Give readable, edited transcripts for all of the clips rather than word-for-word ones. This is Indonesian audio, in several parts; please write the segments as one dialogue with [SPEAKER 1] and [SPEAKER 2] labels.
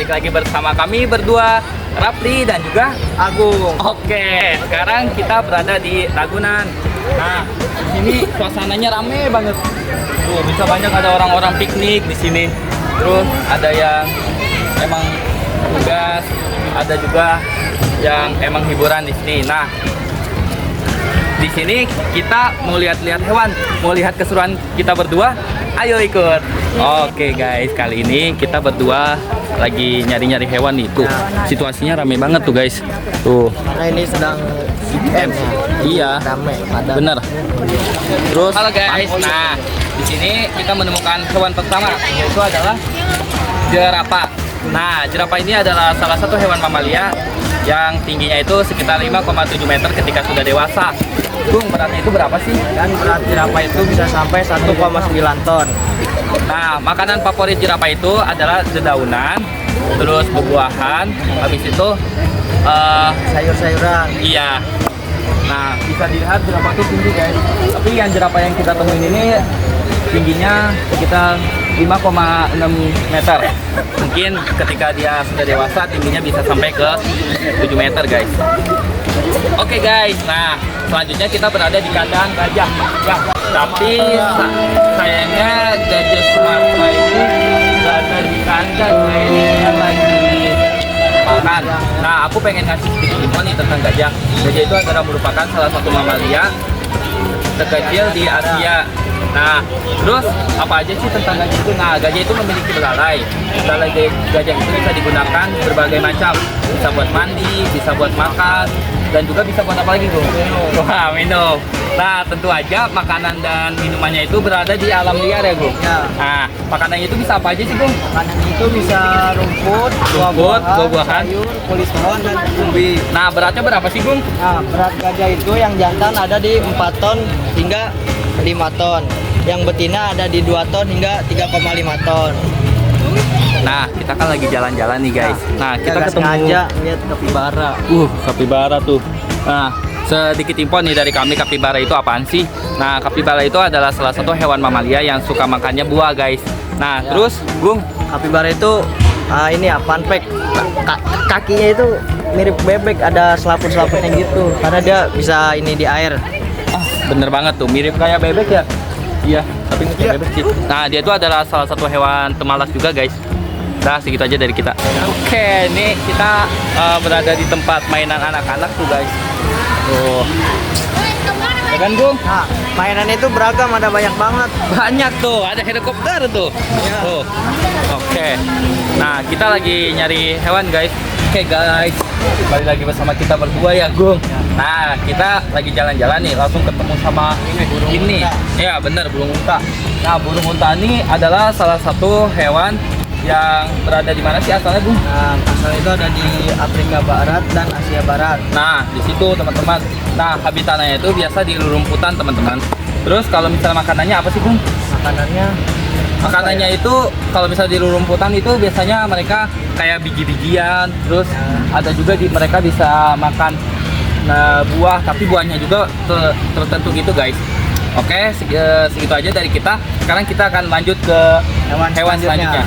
[SPEAKER 1] balik lagi bersama kami berdua, Rapli dan juga
[SPEAKER 2] Agung.
[SPEAKER 1] Oke, sekarang kita berada di Ragunan. Nah, di sini suasananya rame banget. Tuh, bisa banyak ada orang-orang piknik di sini. Terus ada yang emang tugas, ada juga yang emang hiburan di sini. Nah, di sini kita mau lihat-lihat hewan, mau lihat keseruan kita berdua. Ayo ikut. Oke guys, kali ini kita berdua lagi nyari-nyari hewan nih. Tuh, situasinya rame banget tuh guys. Tuh.
[SPEAKER 2] Karena ini sedang CPM ya.
[SPEAKER 1] Iya.
[SPEAKER 2] Rame, padat.
[SPEAKER 1] Bener. Terus, halo guys. Nah, di sini kita menemukan hewan pertama, yaitu adalah jerapah. Nah, jerapah ini adalah salah satu hewan mamalia yang tingginya itu sekitar 5,7 meter ketika sudah dewasa. Bung, beratnya itu berapa sih?
[SPEAKER 2] Dan berat jerapah itu bisa sampai 1,9 ton.
[SPEAKER 1] Nah, makanan favorit jerapah itu adalah dedaunan, terus buah-buahan, habis itu
[SPEAKER 2] Sayur-sayuran.
[SPEAKER 1] iya. Nah, bisa dilihat jerapah itu tinggi guys. Tapi yang jerapah yang kita temuin ini tingginya sekitar 5,6 meter. Mungkin ketika dia sudah dewasa tingginya bisa sampai ke 7 meter guys. Oke guys, nah selanjutnya kita berada di kandang gajah. Ya, tapi sayangnya gajah Sumatera ini berada di kandang yang lagi makan. Nah, aku pengen ngasih sedikit info nih tentang gajah. Gajah itu adalah merupakan salah satu mamalia terkecil di Asia. Nah, terus apa aja sih tentang gajah itu? Nah, gajah itu memiliki belalai. Belalai gajah itu bisa digunakan berbagai macam. Bisa buat mandi, bisa buat makan, dan juga bisa buat apa lagi, Bung? Wah, minum. Nah, tentu aja makanan dan minumannya itu berada di alam liar ya, Bung?
[SPEAKER 2] Ya.
[SPEAKER 1] Nah, makanannya itu bisa apa aja sih, Bung?
[SPEAKER 2] Makanan itu bisa rumput,
[SPEAKER 1] buah-buahan,
[SPEAKER 2] sayur, kulit pohon, dan umbi.
[SPEAKER 1] Nah, beratnya berapa sih, Bung?
[SPEAKER 2] Nah, berat gajah itu yang jantan ada di 4 ton hingga 5 ton. Yang betina ada di 2 ton hingga 3,5 ton.
[SPEAKER 1] Nah, kita kan lagi jalan-jalan nih guys. Nah, kita ketemu
[SPEAKER 2] sengaja lihat kapibara.
[SPEAKER 1] Kapibara tuh. Nah, sedikit info nih dari kami, kapibara itu apaan sih? Nah, kapibara itu adalah salah satu hewan mamalia yang suka makannya buah guys. Nah, terus Bung,
[SPEAKER 2] Kapibara itu ini ya, fun fact. Kakinya itu mirip bebek, ada selaput-selaputnya gitu. Karena dia bisa ini di air.
[SPEAKER 1] bener banget tuh, mirip kayak bebek ya. Iya, tapi nggak kayak bebek sih. Nah, dia itu adalah salah satu hewan pemalas juga guys. Nah, segitu aja dari kita. Oke, ini kita berada di tempat mainan anak-anak tuh guys. Tuh. Ya kan, Bung?
[SPEAKER 2] Nah, mainan itu beragam, ada banyak banget.
[SPEAKER 1] Banyak tuh, ada helikopter tuh.
[SPEAKER 2] Ya.
[SPEAKER 1] Tuh. Oke. Nah, kita lagi nyari hewan guys. Oke guys, kembali lagi bersama kita berdua ya, Gung. Nah, kita lagi jalan-jalan nih, langsung ketemu sama burung ini. Ya, bener, burung unta. Nah, burung unta ini adalah salah satu hewan yang berada di mana sih asalnya, Bung?
[SPEAKER 2] Nah, asal itu ada di Afrika Barat dan Asia Barat.
[SPEAKER 1] Nah, di situ teman-teman. Nah, habitatnya itu biasa di rerumputan, teman-teman. Terus kalau misalnya makanannya apa sih, Bung? Makanannya itu kalau misalnya di rerumputan itu biasanya mereka kayak biji-bijian, terus ada juga mereka bisa makan buah, tapi buahnya juga tertentu gitu guys. Oke, segitu aja dari kita. Sekarang kita akan lanjut ke hewan selanjutnya.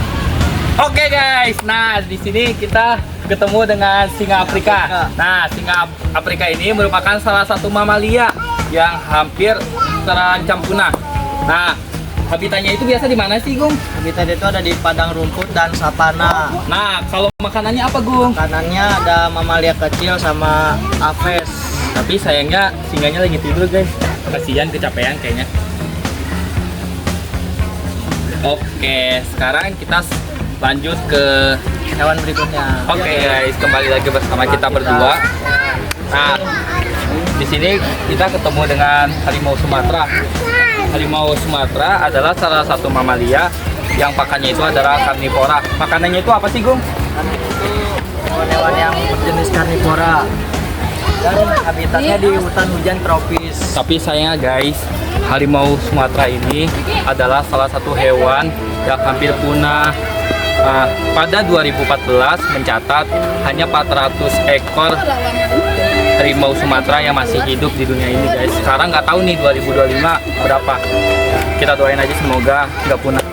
[SPEAKER 1] Oke guys, nah di sini kita ketemu dengan singa Afrika. Nah, singa Afrika ini merupakan salah satu mamalia yang hampir terancam punah. Nah, habitatnya itu biasa di mana sih, Gung?
[SPEAKER 2] Habitat itu ada di padang rumput dan savana.
[SPEAKER 1] Nah, kalau makanannya apa, Gung?
[SPEAKER 2] Makanannya ada mamalia kecil sama aves.
[SPEAKER 1] Tapi sayangnya singanya lagi tidur, guys. Kasihan, kecapean kayaknya. Oke, sekarang kita lanjut ke
[SPEAKER 2] Hewan berikutnya.
[SPEAKER 1] Oke guys, kembali lagi bersama kita berdua. Nah, di sini kita ketemu dengan harimau Sumatera. Harimau Sumatera adalah salah satu mamalia yang pakannya itu adalah karnivora. Makanannya itu apa sih, Gung?
[SPEAKER 2] Itu hewan yang berjenis karnivora. Dan habitatnya di hutan hujan tropis.
[SPEAKER 1] Tapi sayangnya guys, harimau Sumatera ini adalah salah satu hewan yang hampir punah. Pada 2014 mencatat hanya 400 ekor harimau Sumatera yang masih hidup di dunia ini guys. Sekarang nggak tahu nih 2025 berapa. Kita doain aja semoga nggak punah.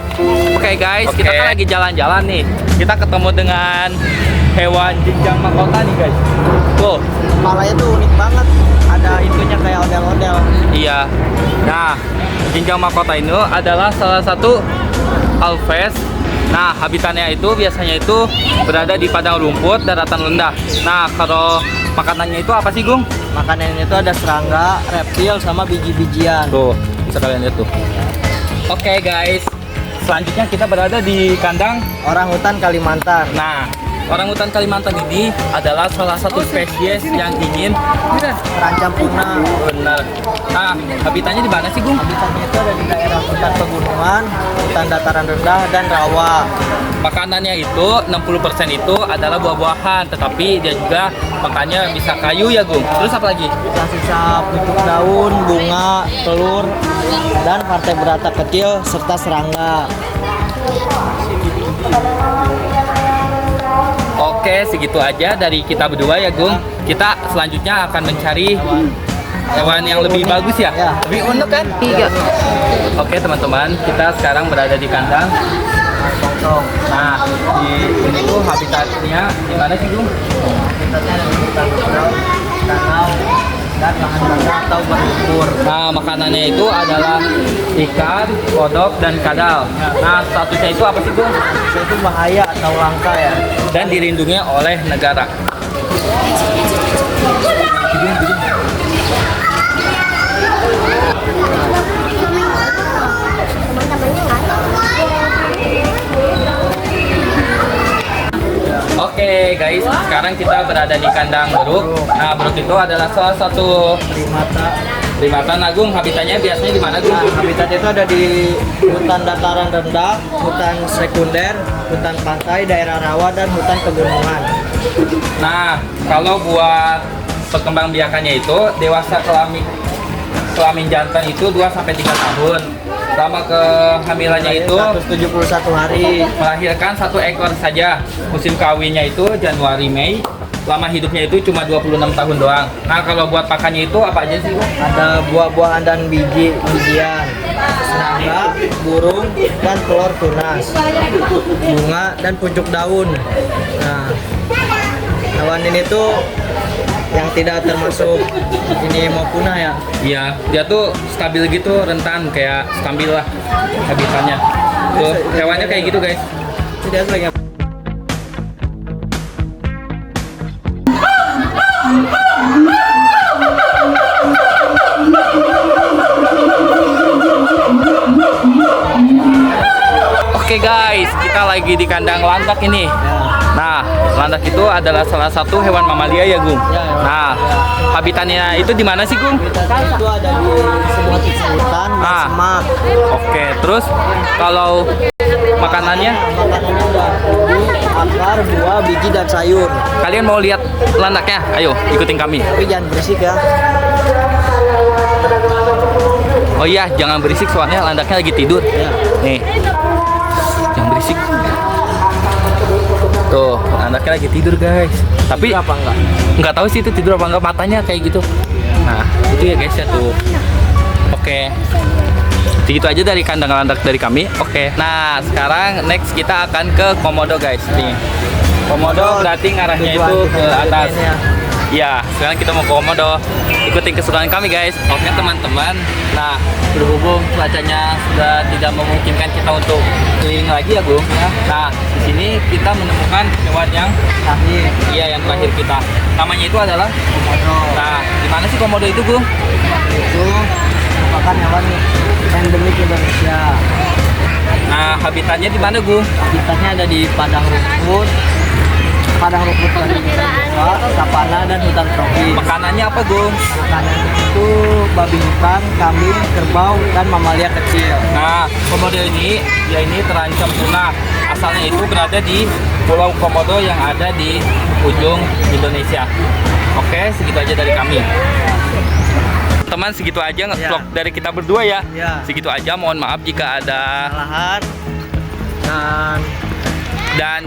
[SPEAKER 1] Oke guys, kita kan lagi jalan-jalan nih. kita ketemu dengan hewan jinjang mahkota nih guys. Tuh,
[SPEAKER 2] Kepalanya tuh unik banget. Ada itunya kayak ondel-ondel.
[SPEAKER 1] iya. Nah, jinjang mahkota ini adalah salah satu alves. Nah, habitatnya itu biasanya itu berada di padang rumput, daratan rendah. Nah, kalau makanannya itu apa sih, Gung?
[SPEAKER 2] Makanannya itu ada serangga, reptil, sama biji-bijian.
[SPEAKER 1] Tuh, bisa kalian lihat tuh. Oke guys, selanjutnya kita berada di kandang.
[SPEAKER 2] Orang hutan Kalimantan.
[SPEAKER 1] Nah, orangutan Kalimantan ini adalah salah satu spesies yang ingin
[SPEAKER 2] Terancam punah.
[SPEAKER 1] benar. Nah, habitatnya di mana sih, Gung?
[SPEAKER 2] Habitatnya itu ada di daerah hutan pegunungan, hutan dataran rendah, dan rawa.
[SPEAKER 1] Makanannya itu 60% itu adalah buah-buahan, tetapi dia juga makannya bisa kayu ya, Gung. Terus apa lagi?
[SPEAKER 2] Sisa pucuk daun, bunga, telur, dan vertebrata kecil serta serangga.
[SPEAKER 1] Oke, segitu aja dari kita berdua ya, Gung. Kita selanjutnya akan mencari hewan yang lebih bagus ya.
[SPEAKER 2] Ya.
[SPEAKER 1] Lebih unik kan?
[SPEAKER 2] Iya.
[SPEAKER 1] Oke, teman-teman, kita sekarang berada di kandang. Nah, di ini tuh habitatnya di mana sih, Gung?
[SPEAKER 2] Habitatnya ada di hutan hijau, danau, dan lahan basah atau berlumpur.
[SPEAKER 1] Nah, makanannya itu adalah ikan, kodok, dan kadal. Nah, statusnya itu apa sih, Gung?
[SPEAKER 2] Itu bahaya atau langka ya.
[SPEAKER 1] Dan dilindungi oleh negara. Oke guys, sekarang kita berada di kandang beruk. Nah, beruk itu adalah salah satu
[SPEAKER 2] Primata.
[SPEAKER 1] primata. Nah, Gung, habitatnya biasanya di mana, Gung?
[SPEAKER 2] Nah, habitatnya itu ada di hutan dataran rendah, hutan sekunder, hutan pantai, daerah rawa, dan hutan pegunungan.
[SPEAKER 1] Nah, kalau buat perkembangbiakannya itu dewasa kelamin jantan itu 2 sampai 3 tahun. Lama kehamilannya itu
[SPEAKER 2] 171 hari.
[SPEAKER 1] melahirkan 1 ekor saja. Musim kawinnya itu Januari Mei. Lama hidupnya itu cuma 26 tahun doang. Nah, kalau buat pakannya itu apa aja sih, Bung?
[SPEAKER 2] Ada buah-buahan dan bijian, serangga, burung, dan telur tunas, bunga, dan pucuk daun. Nah, hewan ini tuh yang tidak termasuk ini mau punah ya.
[SPEAKER 1] Iya, dia tuh stabil gitu, rentan kayak stabil lah habitatnya. Tuh, hewannya kayak gitu, guys.
[SPEAKER 2] Tidak lagi.
[SPEAKER 1] Oke guys, kita lagi di kandang landak ini. Nah, landak itu adalah salah satu hewan mamalia ya, Gung. Nah, habitatnya itu di mana sih, Gung?
[SPEAKER 2] Habitatnya itu ada di sebuah hutan dan
[SPEAKER 1] Ah.
[SPEAKER 2] semak.
[SPEAKER 1] Oke, terus kalau makanannya,
[SPEAKER 2] Makanannya ada ubi, akar, buah, biji, dan sayur.
[SPEAKER 1] kalian mau lihat landaknya? Ayo, ikutin kami.
[SPEAKER 2] Tapi jangan berisik ya.
[SPEAKER 1] Oh iya, jangan berisik soalnya landaknya lagi tidur.
[SPEAKER 2] Ya.
[SPEAKER 1] Nih, jangan berisik. Tuh, landaknya lagi tidur guys. Tapi
[SPEAKER 2] Tidur apa enggak?
[SPEAKER 1] nggak tahu sih itu tidur apa enggak, matanya kayak gitu. Nah, itu ya guys ya tuh. Oke. Segitu aja dari kandang landak dari kami. Oke. Nah, sekarang next kita akan ke Komodo guys. Nih. Komodo berarti ngarahnya
[SPEAKER 2] Tujuan
[SPEAKER 1] itu ke
[SPEAKER 2] kita
[SPEAKER 1] atas.
[SPEAKER 2] ini ya.
[SPEAKER 1] Ya, sekarang kita mau ke Komodo. Ikutin keseruan kami guys. Oke teman-teman. Nah, berhubung cuacanya sudah tidak memungkinkan kita untuk keliling lagi ya, Gung. Nah, di sini kita menemukan hewan yang
[SPEAKER 2] Terakhir
[SPEAKER 1] yang terakhir kita. Namanya itu adalah
[SPEAKER 2] komodo.
[SPEAKER 1] Nah, di mana sih Komodo itu, Gung?
[SPEAKER 2] Itu merupakan hewan endemik Indonesia.
[SPEAKER 1] Nah, habitatnya di mana, Gung?
[SPEAKER 2] Habitatnya ada di padang rumput Kalimantan, savana, dan hutan tropis.
[SPEAKER 1] Makanannya apa, Gung?
[SPEAKER 2] Makanannya itu babi hutan, kambing, kerbau, dan mamalia kecil.
[SPEAKER 1] Nah, Komodo ini terancam punah. Asalnya itu berada di Pulau Komodo yang ada di ujung Indonesia. Oke, segitu aja dari kami. Teman, segitu aja nge-vlog dari kita berdua ya.
[SPEAKER 2] Ya.
[SPEAKER 1] Segitu aja, mohon maaf jika ada
[SPEAKER 2] Kesalahan dan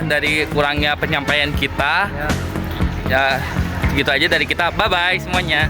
[SPEAKER 1] dari kurangnya penyampaian kita.
[SPEAKER 2] ya.
[SPEAKER 1] Ya, segitu aja dari kita. Bye bye semuanya.